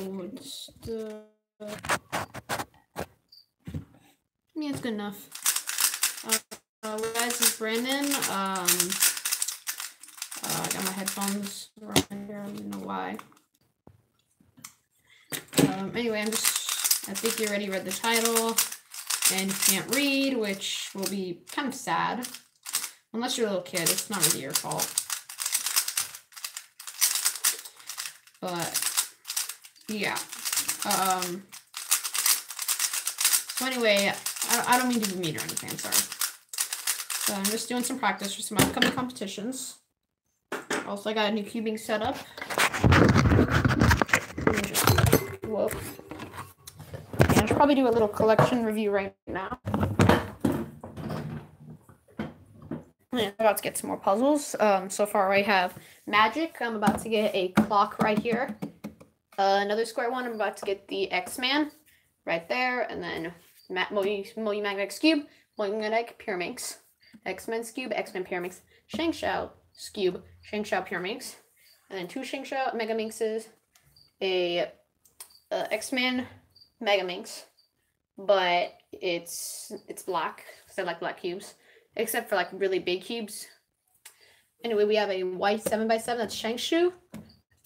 it's yeah, it's good enough. Guys, this is Brandon. I got my headphones right here. I don't know why. Anyway, I think you already read the title, and you can't read, which will be kind of sad. Unless you're a little kid, it's not really your fault. But, yeah. So anyway, I don't mean to be mean or anything, I'm sorry. So I'm just doing some practice for some upcoming competitions. Also, I got a new cubing setup. Whoa. Yeah, I should probably do a little collection review right now. Yeah, I'm about to get some more puzzles. So far I have Magic. I'm about to get a clock right here. Another square one. I'm about to get the X-Man right there. And then Magnetic Cube, Magnetic Pyraminx, X-Men Cube, X-Men Pyraminx, ShengShou Cube, ShengShou Pyraminx, and then two ShengShou Megaminxes, a X-Men Megaminx, but it's black, because I like black cubes, except for like really big cubes. Anyway, we have a white 7x7, that's ShengShou.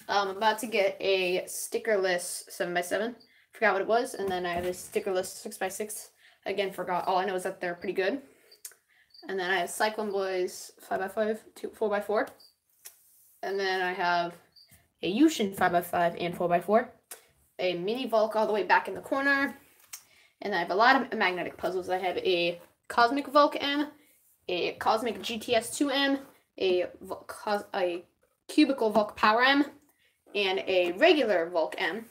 I'm about to get a stickerless 7x7. Forgot what it was. And then I have a stickerless 6x6. Again, forgot. All I know is that they're pretty good. And then I have Cyclone Boys 5x5, 4x4. And then I have a Yushin 5x5 and 4x4. A mini Volk all the way back in the corner. And I have a lot of magnetic puzzles. I have a Cosmic Volk M, a Cosmic GTS 2M, a Cubical Volk Power M, and a regular Volk M.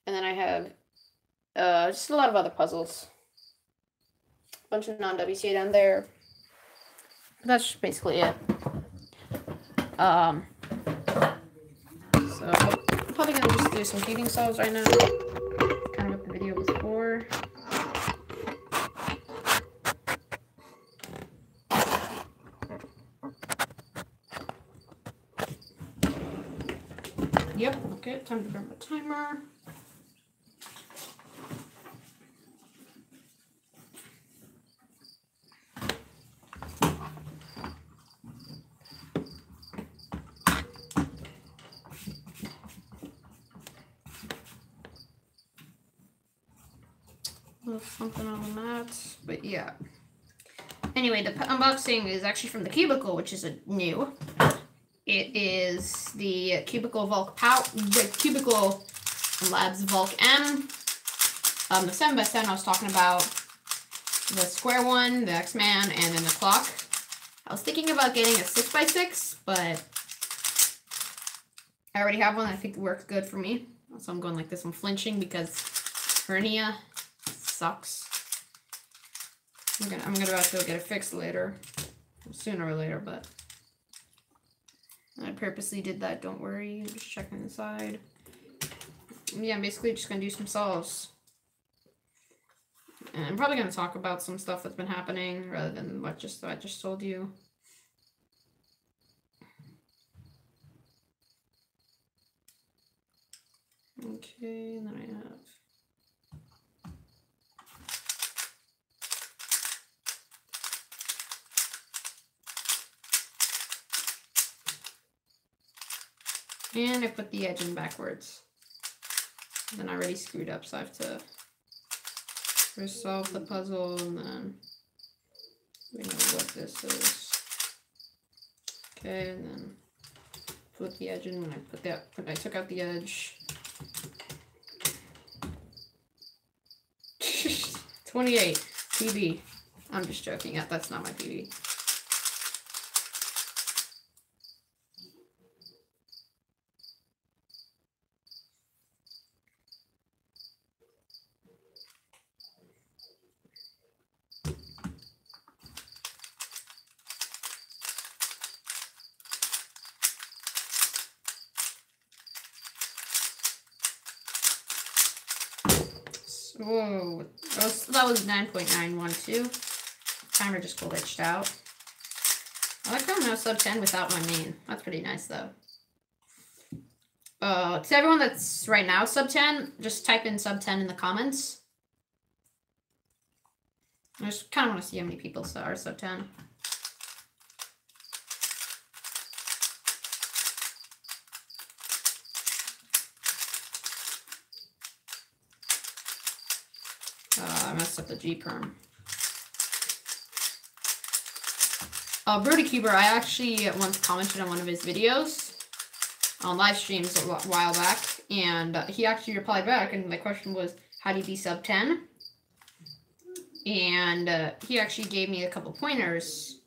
And then I have just a lot of other puzzles. A bunch of non-WCA down there. That's basically it. So I'm probably gonna just do some cubing solves right now. Kind of what the video was for. Yep, okay, time to grab my timer. Something on the mat, but yeah. Anyway, the unboxing is actually from the Cubicle, which is new. It is the Cubicle Cubicle Labs Volk M. The 7x7 I was talking about, the square one, the X-Man, and then the clock. I was thinking about getting a 6x6, but I already have one. I think it works good for me. So I'm going like this. I'm flinching because hernia sucks. I'm gonna about to go get it fixed later, sooner or later, but I purposely did that. Don't worry. I'm just checking inside. Yeah, I'm basically just gonna do some solves. And I'm probably gonna talk about some stuff that's been happening rather than what I just told you. Okay, and then I have and I put the edge in backwards. And then I already screwed up, so I have to resolve the puzzle and then we know what this is. Okay, and then put the edge in when I took out the edge. 28 PB. I'm just joking. Yeah, that's not my PB. Whoa, that was 9.912. Timer just glitched out. I like how I'm now sub 10 without my main. That's pretty nice though. To everyone that's right now sub 10, just type in sub 10 in the comments. I just kind of want to see how many people are sub 10. I messed up the G perm. Brody Cuber, I actually once commented on one of his videos on live streams a while back, and he actually replied back, and my question was, how do you be sub 10? And he actually gave me a couple pointers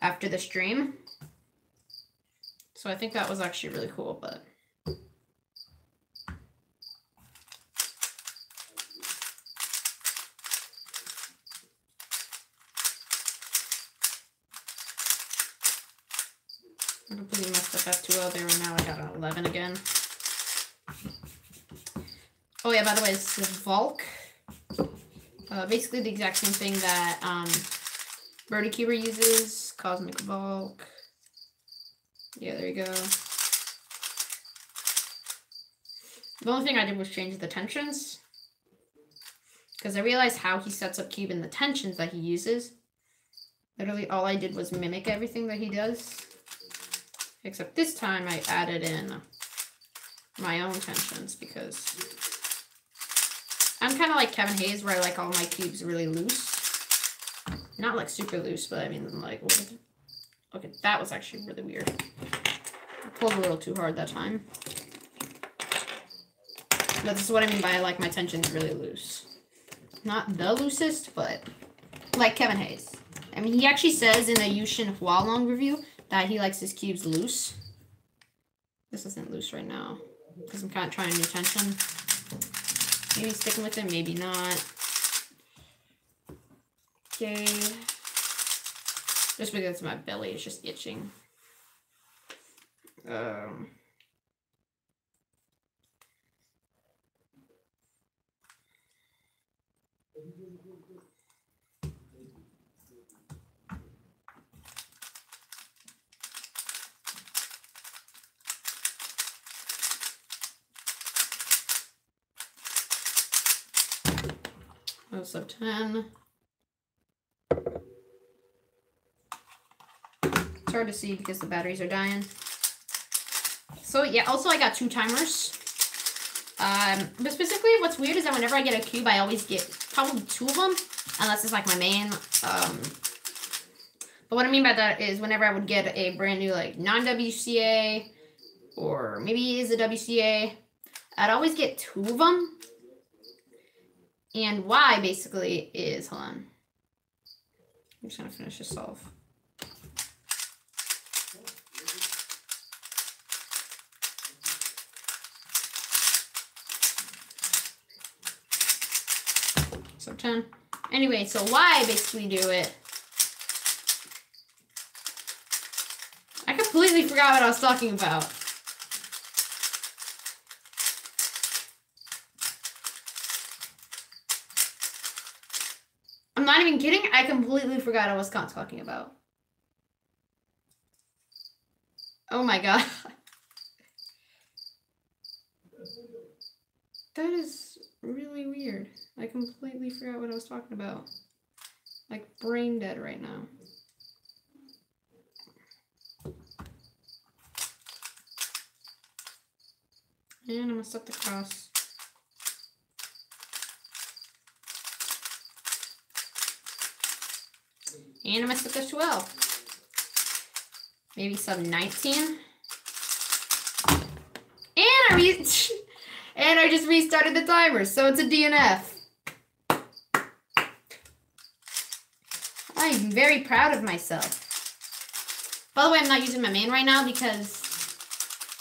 after the stream. So I think that was actually really cool, but... I completely messed up F2O there, and now I got an 11 again. Oh yeah, by the way, it's the Volk. Basically the exact same thing that Birdie Keeper uses. Cosmic Volk. Yeah, there you go. The only thing I did was change the tensions. Because I realized how he sets up Cube and the tensions that he uses. Literally all I did was mimic everything that he does. Except this time I added in my own tensions because I'm kind of like Kevin Hayes where I like all my cubes really loose. Not like super loose, but I mean like, okay, that was actually really weird. I pulled a little too hard that time. But this is what I mean by I like my tensions really loose. Not the loosest, but like Kevin Hayes. I mean, he actually says in a Yushin Hualong review that he likes his cubes loose. This isn't loose right now because I'm kind of trying a new tension. Maybe sticking with it, maybe not. Okay. Just because my belly is just itching. Oh, sub 10. It's hard to see because the batteries are dying. So yeah, also I got 2 timers. But specifically what's weird is that whenever I get a cube, I always get probably 2 of them, unless it's like my main. But what I mean by that is whenever I would get a brand new like non-WCA, or maybe it is a WCA, I'd always get 2 of them. And why basically is, hold on, I'm just gonna finish this off. Sub 10. Anyway, so why I basically do it, I completely forgot what I was talking about. I'm not even kidding. I completely forgot I was talking about. Oh my god. That is really weird. I completely forgot what I was talking about. Like brain dead right now. And I messed up the cross. And I messed up this 12. Maybe sub 19. And I just restarted the timer, so it's a DNF. I'm very proud of myself. By the way, I'm not using my main right now because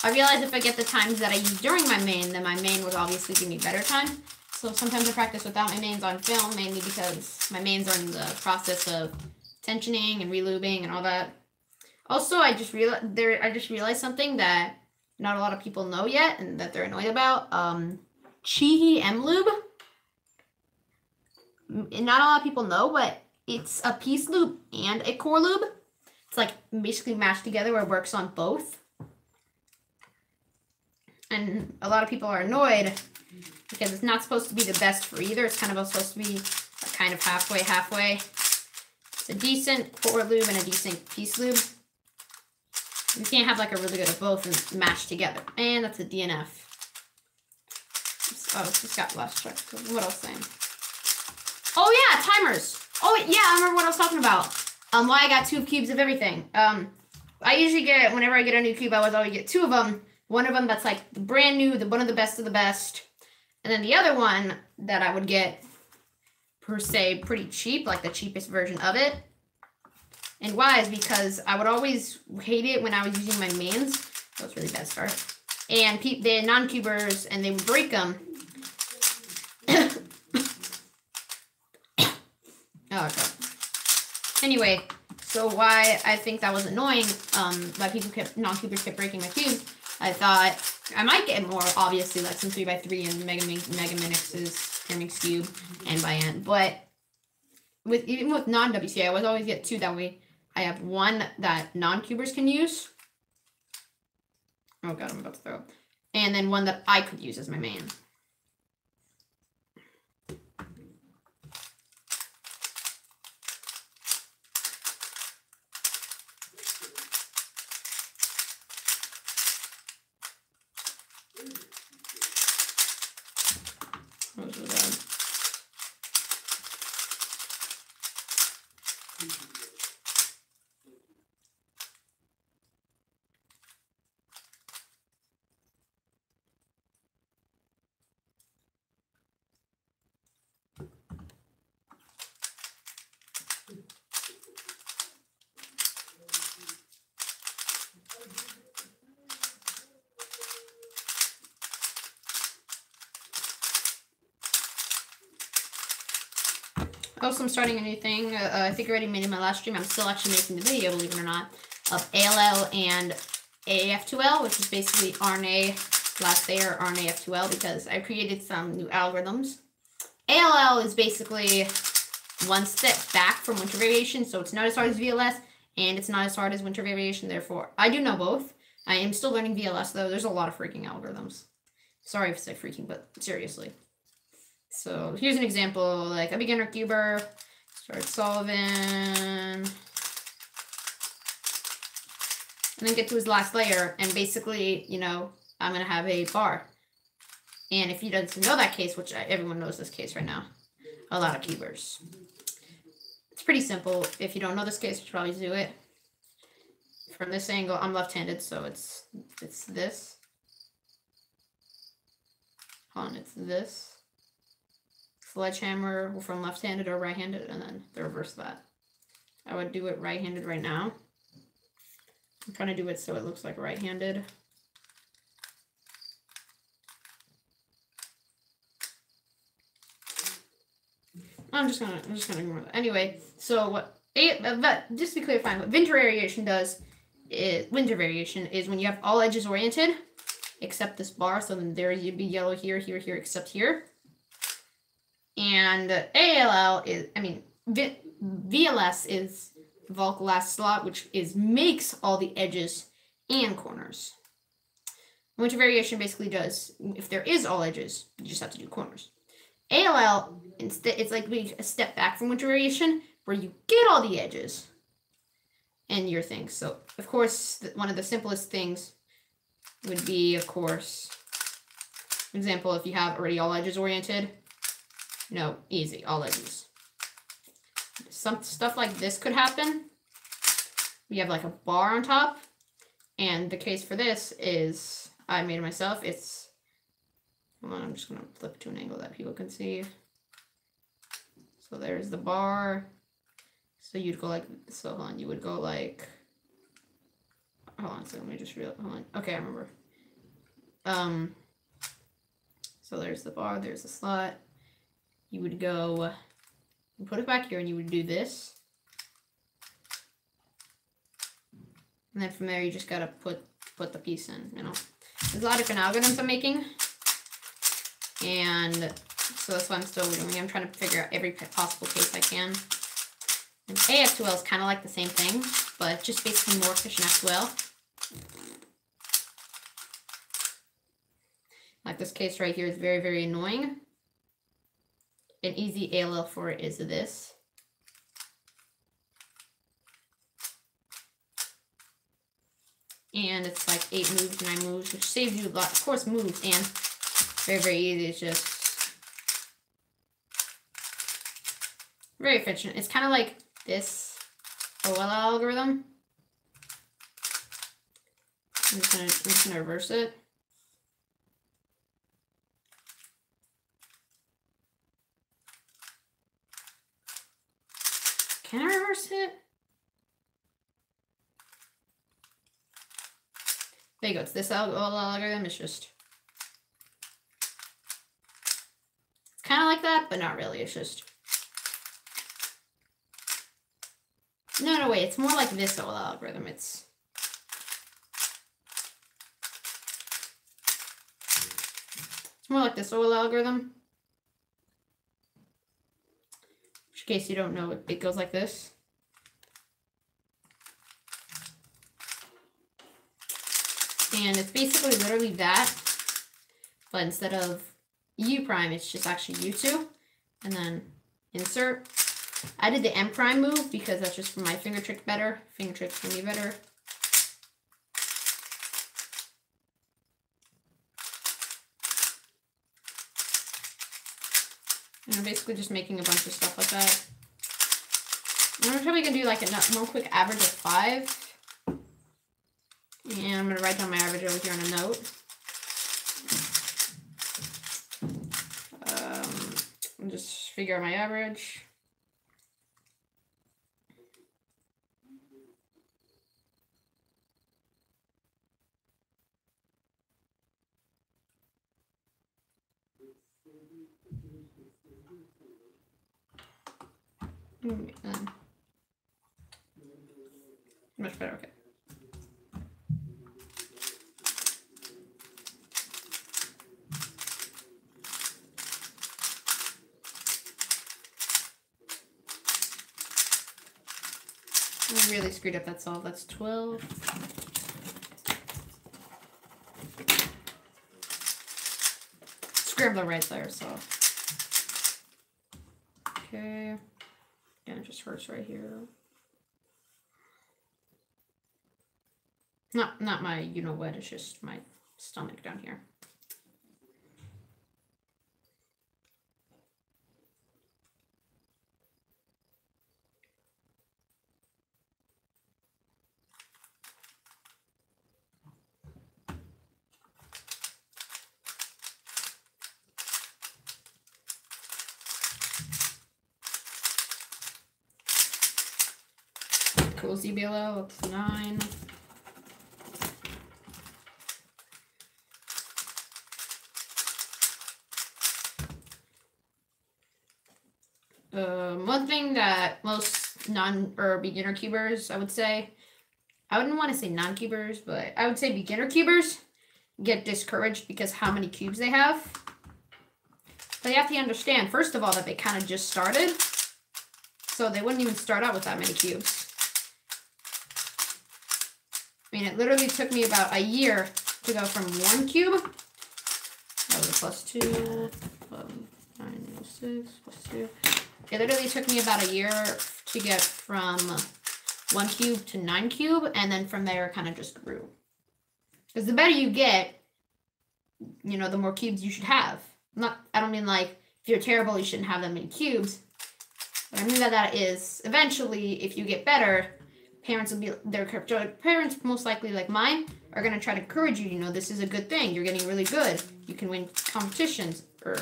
I realize if I get the times that I use during my main, then my main would obviously give me better time. So sometimes I practice without my mains on film, mainly because my mains are in the process of tensioning and relubing and all that. Also, I just realized something that not a lot of people know yet and that they're annoyed about. Chihi M-Lube. Not a lot of people know, but it's a piece lube and a core lube. It's like basically mashed together where it works on both. And a lot of people are annoyed because it's not supposed to be the best for either. It's kind of supposed to be a kind of halfway. It's a decent core lube and a decent piece lube. You can't have like a really good of both and mashed together. And that's a DNF. Oh, it's got less check. What else saying? Oh yeah, timers. Oh yeah, I remember what I was talking about. Why I got 2 cubes of everything. I usually get, whenever I get a new cube, I always get 2 of them. One of them that's like the brand new, one of the best of the best. And then the other one that I would get, per se, pretty cheap, like the cheapest version of it. And why is because I would always hate it when I was using my mains. That was a really bad start. And they're non-cubers, and they would break them. Oh, okay. Anyway, so why I think that was annoying, why non-cubers kept breaking my cube, I thought I might get more, obviously, like some 3x3 and Mega Minix's Kermix Cube and by end. But even with non-WC, I would always get 2 that way. I have 1 that non-cubers can use. Oh god, I'm about to throw up. And then 1 that I could use as my main. Also, I'm starting a new thing. I think I already made it in my last stream. I'm still actually making the video, believe it or not, of ALL and AF2L, which is basically RNA last layer, RNA F2L, because I created some new algorithms. ALL is basically 1 step back from winter variation, so it's not as hard as VLS, and it's not as hard as winter variation, therefore I do know both. I am still learning VLS, though. There's a lot of freaking algorithms. Sorry if I say freaking, but seriously. So here's an example, like a beginner cuber, start solving, and then get to his last layer, and basically, you know, I'm going to have a bar. And if you don't know that case, which everyone knows this case right now, a lot of cubers. It's pretty simple. If you don't know this case, you should probably do it. From this angle, I'm left-handed, so it's this. Hold on, it's this. Sledgehammer from left-handed or right-handed, and then the reverse of that. I would do it right-handed right now. I'm trying to do it so it looks like right-handed. I'm just gonna ignore that. Anyway, so just to be clear, what winter variation is when you have all edges oriented, except this bar. So then there you'd be yellow here, here, here, except here. And ALL is, VLS is Volk last slot, which makes all the edges and corners. Winter variation basically does, if there is all edges, you just have to do corners. ALL, instead, it's like being a step back from winter variation, where you get all the edges and your things. So, of course, one of the simplest things would be, of course, for example, if you have already all edges oriented, no, easy, all edges. Some stuff like this could happen. We have like a bar on top, and the case for this is, I made it myself, it's, hold on, I'm just going to flip to an angle that people can see. So there's the bar. So you'd go like, so hold on, you would go like, hold on, so let me just hold on. Okay, I remember. So there's the bar, there's the slot. You would go, you put it back here and you would do this. And then from there, you just gotta put the piece in, you know. There's a lot of different algorithms I'm making. And so that's what I'm still doing. I'm trying to figure out every possible case I can. And AF2L is kind of like the same thing, but just basically more efficient F2L. Like this case right here is very, very annoying. An easy ALL for it is this. And it's like 8 moves, 9 moves, which saves you a lot. Of course, moves, and very, very easy. It's just very efficient. It's kind of like this OL algorithm. I'm just gonna reverse it. Can I reverse it? There you go. It's this algorithm. It's just kind of like that, but not really. It's just no, wait. It's more like this OL algorithm. It's more like this OL algorithm. In case you don't know, it goes like this. And it's basically literally that, but instead of U prime, it's just actually U2. And then insert. I did the M prime move because that's just for my finger trick better. Finger tricks for me better. And I'm basically just making a bunch of stuff like that. And we're probably going to do like one quick average of 5. And I'm going to write down my average over here on a note. And just figure out my average. Much better, okay. I really screwed up that solve. That's 12. Scrambler right there, so. Okay. Yeah, it just hurts right here. Not my you know what, it's just my stomach down here. Cool, ZBLO, up to 9. One thing that most non or beginner cubers, I would say, I wouldn't want to say non-cubers, but I would say beginner cubers get discouraged because how many cubes they have. But you have to understand, first of all, that they kind of just started. So they wouldn't even start out with that many cubes. I mean, it literally took me about a year to go from 1 cube. That was a +2, 9, 6, +2. It literally took me about a year to get from 1 cube to 9 cube, and then from there, it kind of just grew. Because the better you get, you know, the more cubes you should have. I don't mean like, if you're terrible, you shouldn't have that many cubes. What I mean by that is, eventually, if you get better, parents most likely like mine are going to try to encourage you, you know, this is a good thing. You're getting really good. You can win competitions, or,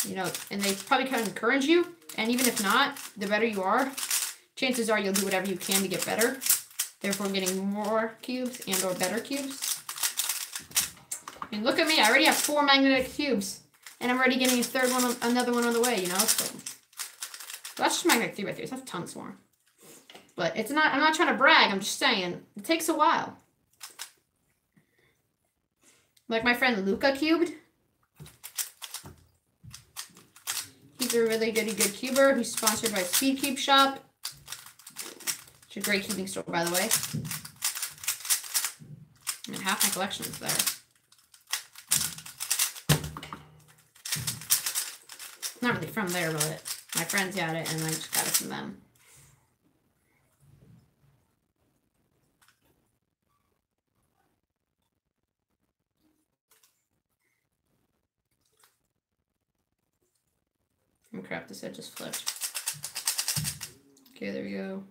you know, and they probably kind of encourage you. And even if not, the better you are, chances are you'll do whatever you can to get better. Therefore, getting more cubes and or better cubes. I mean, look at me. I already have 4 magnetic cubes. And I'm already getting another one on the way, you know. So that's just magnetic 3 by 3. So that's tons more. But it's not, I'm not trying to brag. I'm just saying, it takes a while. Like my friend Luca cubed. He's a really good cuber who's sponsored by Speed Cube Shop. It's a great cubing store, by the way. I mean, half my collection is there. not really from there, but my friends got it, and I just got it from them. Oh crap, this head just flipped. Okay, there we go.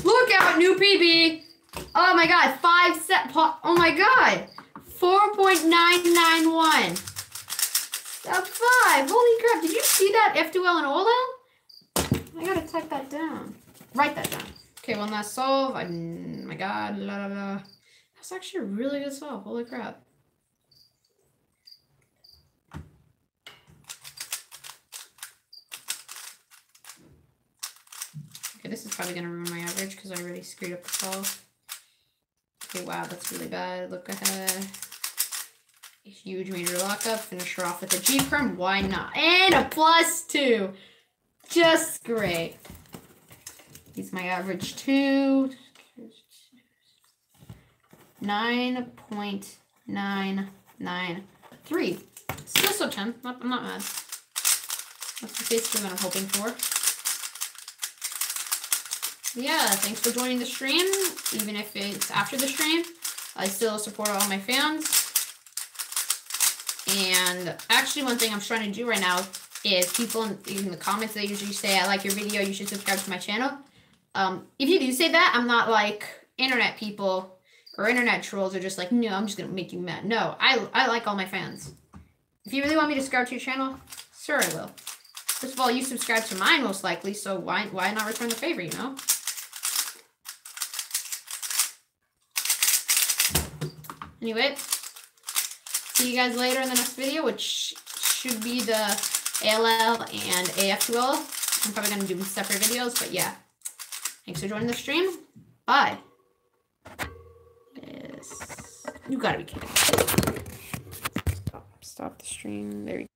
Look out, new PB! Oh my god, 5 set. Oh my god, 4.991. Step 5. Holy crap! Did you see that F2L and OL? I gotta type that down. Write that down. Okay, one last solve. Oh my god, la la la. That's actually a really good solve. Holy crap. Okay, this is probably gonna ruin my average because I already screwed up the solve. Okay, wow, that's really bad. Look ahead. A huge major lockup. Finish her off with a G perm. Why not? And a +2. Just great. He's my average 2. 9.993. Still so 10. I'm not mad. That's basically what I'm hoping for. Yeah, thanks for joining the stream. Even if it's after the stream, I still support all my fans. And actually, one thing I'm trying to do right now is people in the comments, they usually say, I like your video, you should subscribe to my channel. If you do say that, I'm not like internet people or internet trolls are just like, no, I'm just going to make you mad. No, I like all my fans. If you really want me to subscribe to your channel, sure, I will. First of all, you subscribe to mine most likely, so why not return the favor, you know? Anyway, see you guys later in the next video, which should be the ALL and AF2L. I'm probably going to do separate videos, but yeah. Thanks for joining the stream. Bye. Yes. You gotta be kidding. Stop the stream. There you go.